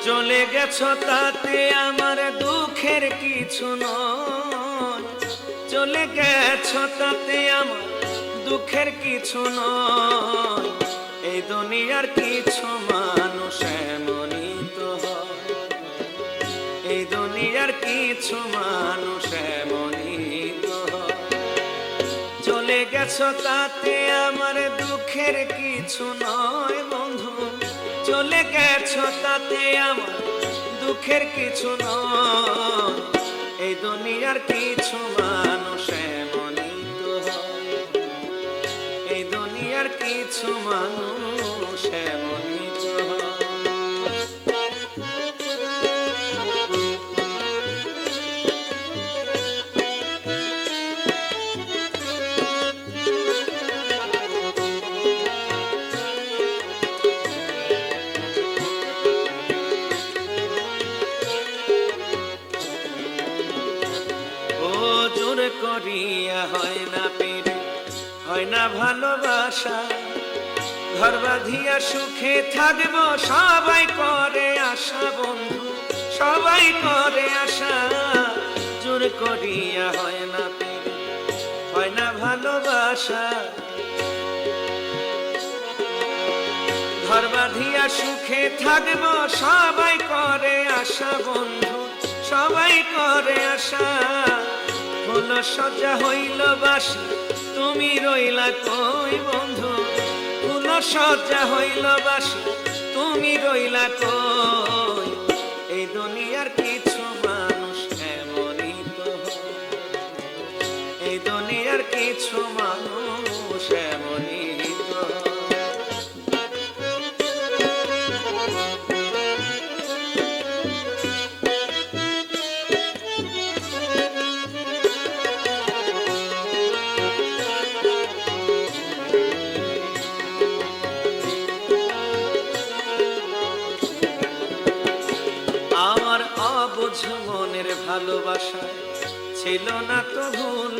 চলে গেছো তাতে আমার দুঃখের কিছু নয়, চলে গেছো তাতে আমার দুঃখের কিছু নয়। এই দুনিয়ার কিছু মানুষ এমনই তো হয়, এই দুনিয়ার কিছু মানুষ এমনই তো হয়। চলে গেছো তাতে আমার দুঃখের কিছু নয় বন্ধু, চলে গেছো তাতে আমার দুঃখের কিছু নয়। এই দুনিয়ার কিছু মানুষ এমনই তো হয়, এই দুনিয়ার কিছু মানুষ এমনই তো হয়। জোর করিয়া হয় না পেরে, হয় না ভালোবাসা, ঘর বাঁধিয়া সুখে থাকবো সবাই করে আশা বন্ধু, সবাই করে আশা। জোর করিয়া হয় না পেরে, হয় না ভালোবাসা, ঘর বাঁধিয়া সুখে থাকবো সবাই করে আশা বন্ধু, সবাই করে আশা। হলো সজ্জা হইল বাসি, তুমি রইলা কই বন্ধু, হলো সজ্জা হইল বাসি, তুমি রইলা কই। এই দুনিয়ার কিছু মানুষ এমনই তো হয়, এই দুনিয়ার কিছু মানুষ এমনই তো হয়। আমার অবুঝ মনের ভালোবাসায় ছিল না তো ভুল,